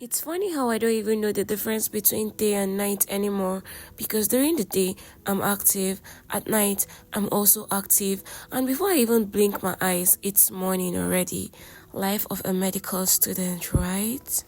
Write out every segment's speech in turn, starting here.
It's funny how I don't even know the difference between day and night anymore, because during the day I'm active, at night I'm also active, and before I even blink my eyes it's morning already. Life of a medical student, right?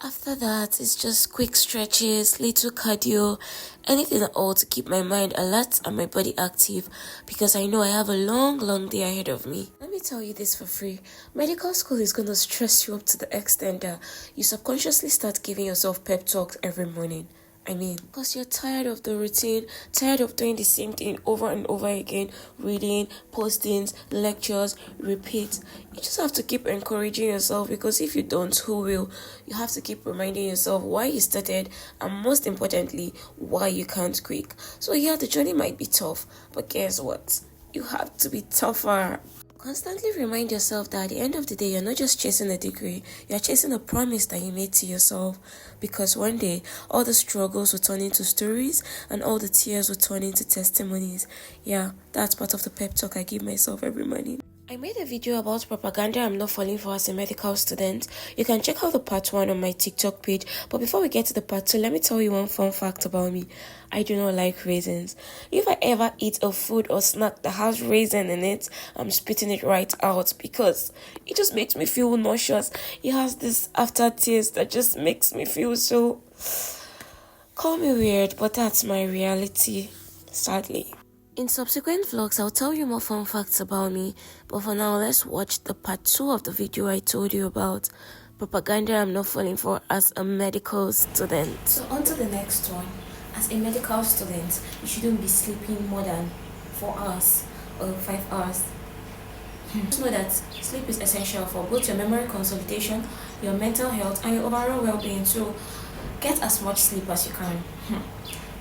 After that, it's just quick stretches, little cardio, anything at all to keep my mind alert and my body active, because I know I have a long day ahead of me. Let me tell you this for free. Medical school is going to stress you up to the extent that you subconsciously start giving yourself pep talks every morning. Because you're tired of the routine, tired of doing the same thing over and over again, reading, postings, lectures, repeat. You just have to keep encouraging yourself, because if you don't, who will? You have to keep reminding yourself why you started, and most importantly, why you can't quit. So yeah, the journey might be tough, but guess what? You have to be tougher. Constantly remind yourself that at the end of the day, you're not just chasing a degree, you're chasing a promise that you made to yourself. Because one day, all the struggles will turn into stories, and all the tears will turn into testimonies. Yeah, that's part of the pep talk I give myself every morning. I made a video about propaganda I'm not falling for as a medical student. You can check out the part 1 on my TikTok page. But before we get to the part 2, let me tell you one fun fact about me. I do not like raisins. If I ever eat a food or snack that has raisin in it, I'm spitting it right out, because it just makes me feel nauseous. It has this aftertaste that just makes me feel so... Call me weird, but that's my reality, sadly. In subsequent vlogs, I'll tell you more fun facts about me, but for now, let's watch the part 2 of the video I told you about. Propaganda I'm not falling for as a medical student. So on to the next one. As a medical student, you shouldn't be sleeping more than 4 hours or 5 hours. Just know that sleep is essential for both your memory consolidation, your mental health, and your overall well-being. So get as much sleep as you can.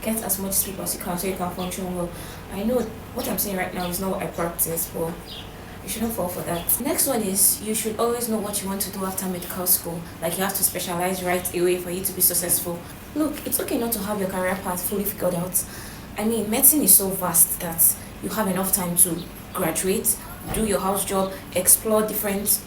Get as much sleep as you can so you can function well. I know what I'm saying right now is not what I practice, but you shouldn't fall for that. Next one is, you should always know what you want to do after medical school. Like, you have to specialize right away for you to be successful. Look, it's okay not to have your career path fully figured out. Medicine is so vast that you have enough time to graduate, do your house job, explore different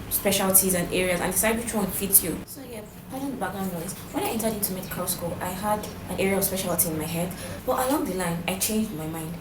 specialties and areas, and decide which one fits you. So yeah, pardon the background noise. When I entered into medical school, I had an area of specialty in my head, but along the line, I changed my mind.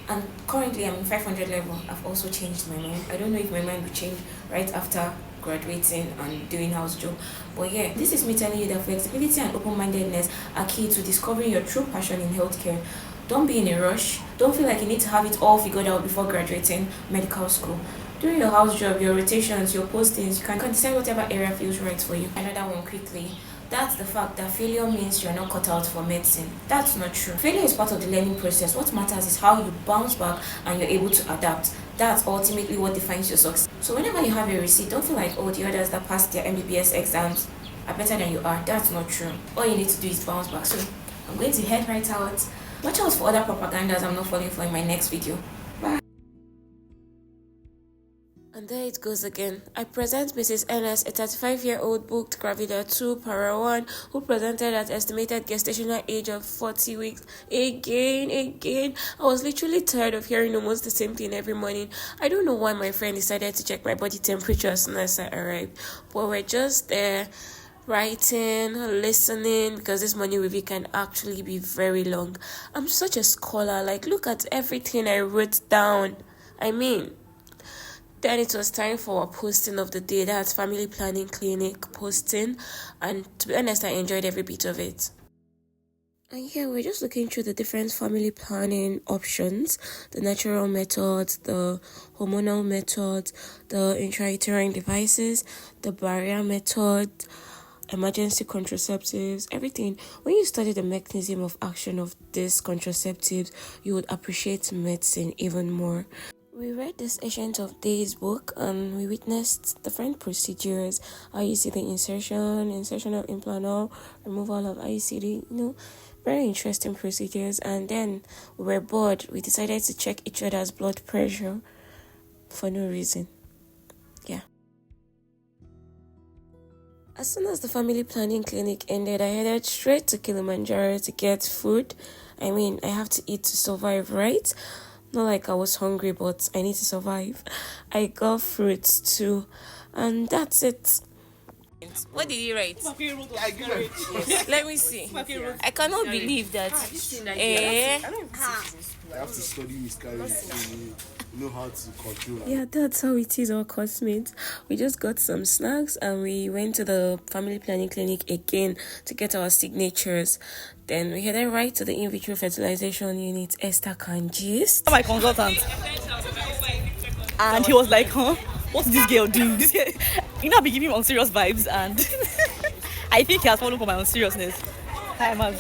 And currently, I'm in 500 level. I've also changed my mind. I don't know if my mind will change right after graduating and doing house job. But yeah, this is me telling you that flexibility and open-mindedness are key to discovering your true passion in healthcare. Don't be in a rush. Don't feel like you need to have it all figured out before graduating medical school. During your house job, your rotations, your postings, you can decide whatever area feels right for you. Another one quickly. That's the fact that failure means you're not cut out for medicine. That's not true. Failure is part of the learning process. What matters is how you bounce back and you're able to adapt. That's ultimately what defines your success. So whenever you have a receipt, don't feel like, oh, the others that passed their MBBS exams are better than you are. That's not true. All you need to do is bounce back. So I'm going to head right out. Watch out for other propagandas I'm not falling for in my next video. Bye. And there it goes again. I present Mrs. Ennis, a 35-year-old booked Gravida 2 Para 1, who presented at estimated gestational age of 40 weeks. Again. I was literally tired of hearing almost the same thing every morning. I don't know why my friend decided to check my body temperature as soon as I arrived, but we're just there, writing, listening, because this morning review can actually be very long. I'm such a scholar. Like, look at everything I wrote down. Then it was time for our posting of the day. That's family planning clinic posting, and to be honest, I enjoyed every bit of it. And yeah, we're just looking through the different family planning options, the natural methods, the hormonal methods, the intrauterine devices, the barrier method, emergency contraceptives, everything. When you study the mechanism of action of these contraceptives, you would appreciate medicine even more. We read this Ancient of Days book, and we witnessed different procedures, IUCD insertion of implant, removal of IUCD, very interesting procedures. And then we were bored. We decided to check each other's blood pressure for no reason. Yeah. As soon as the family planning clinic ended, I headed straight to Kilimanjaro to get food. I have to eat to survive, right? Not like I was hungry, but I need to survive. I got fruits too, and that's it. write? What did he write? Yes. Let me see. I cannot believe that. I have to study miscarriage to know how to control it. Yeah, that's how it is, our classmates. We just got some snacks and we went to the family planning clinic again to get our signatures. Then we headed right to the in vitro fertilization unit. Esther can gist. My consultant, and he was like, "Huh? What's this girl doing? This girl, I'll be giving him unserious vibes, and I think he has fallen for my unseriousness." Hi, Maz.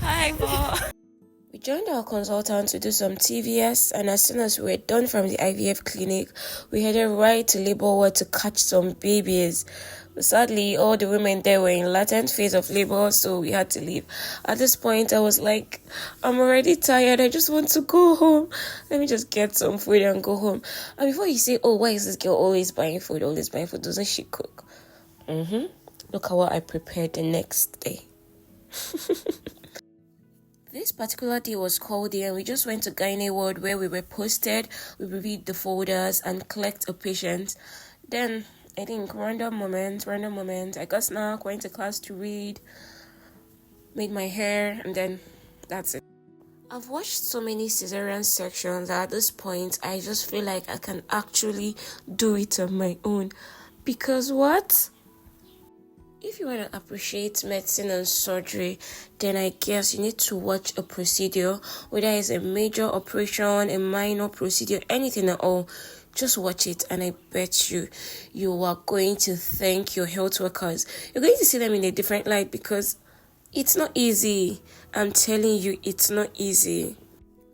Hi, Bo. We joined our consultant to do some TVS, and as soon as we were done from the IVF clinic, we headed right to labor ward to catch some babies. But sadly, all the women there were in latent phase of labor, so we had to leave. At this point, I was like, I'm already tired. I just want to go home. Let me just get some food and go home. And before you say, oh, why is this girl always buying food? Doesn't she cook? Look at what I prepared the next day. This particular day was called day and we just went to gynae ward where we were posted. We reviewed the folders and collect a patient. Then, I think, random moment. I got snack, went to class to read, made my hair, and then that's it. I've watched so many cesarean sections that at this point, I just feel like I can actually do it on my own. Because what? If you want to appreciate medicine and surgery, then I guess you need to watch a procedure, whether it's a major operation, a minor procedure, anything at all. Just watch it and I bet you are going to thank your health workers. You're going to see them in a different light because it's not easy. I'm telling you, it's not easy.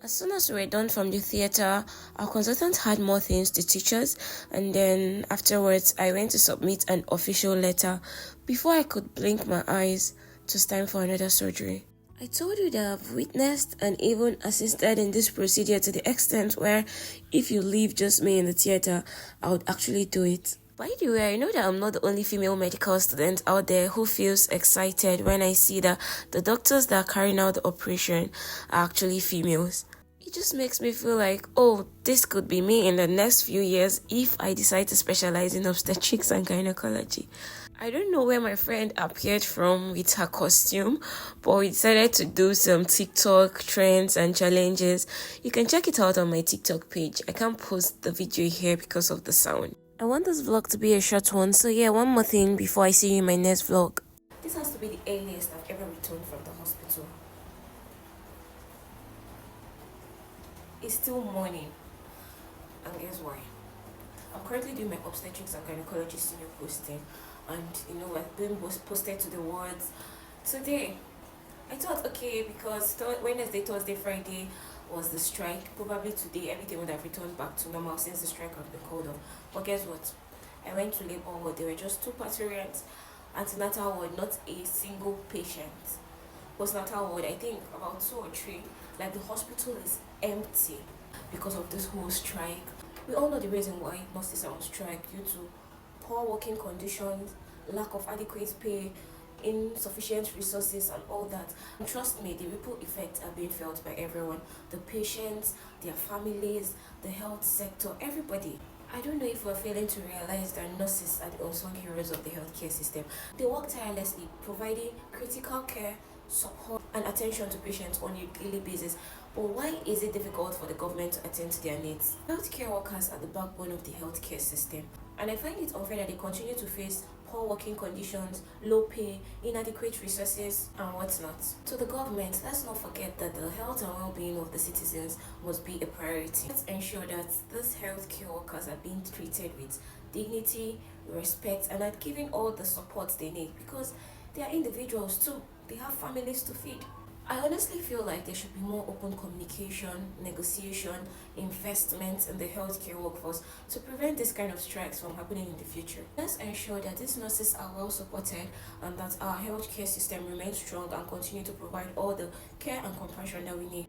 As soon as we were done from the theater, our consultant had more things to teach us, and then afterwards, I went to submit an official letter. Before I could blink my eyes, it was time for another surgery. I told you that I've witnessed and even assisted in this procedure to the extent where if you leave just me in the theater, I would actually do it. By the way, I know that I'm not the only female medical student out there who feels excited when I see that the doctors that are carrying out the operation are actually females. It just makes me feel like, oh, this could be me in the next few years if I decide to specialize in obstetrics and gynecology. I don't know where my friend appeared from with her costume, but we decided to do some TikTok trends and challenges. You can check it out on my TikTok page. I can't post the video here because of the sound. I want this vlog to be a short one, so yeah, one more thing before I see you in my next vlog. This has to be the earliest I've ever returned from the hospital. It's still morning, and guess why? I'm currently doing my obstetrics and gynecology senior posting, and I've been posted to the wards today. I thought, okay, because Wednesday, Thursday, Friday was the strike. Probably today everything would have returned back to normal since the strike had been called off. But guess what? I went to labor ward. There were just 2 parturients. Antenatal ward, not a single patient. Postnatal ward, I think about 2 or 3. Like the hospital is empty because of this whole strike. We all know the reason why nurses are on strike, due to poor working conditions, lack of adequate pay, insufficient resources and all that. And trust me, the ripple effects are being felt by everyone. The patients, their families, the health sector, everybody. I don't know if we're failing to realize that nurses are the unsung heroes of the healthcare system. They work tirelessly, providing critical care, support and attention to patients on a daily basis. But why is it difficult for the government to attend to their needs? Healthcare workers are the backbone of the healthcare system, and I find it unfair that they continue to face poor working conditions, low pay, inadequate resources, and whatnot. To the government, let's not forget that the health and well-being of the citizens must be a priority. Let's ensure that these healthcare workers are being treated with dignity, respect, and are given all the support they need, because they are individuals too. They have families to feed. I honestly feel like there should be more open communication, negotiation, investment in the healthcare workforce to prevent this kind of strikes from happening in the future. Let's ensure that these nurses are well supported and that our healthcare system remains strong and continue to provide all the care and compassion that we need.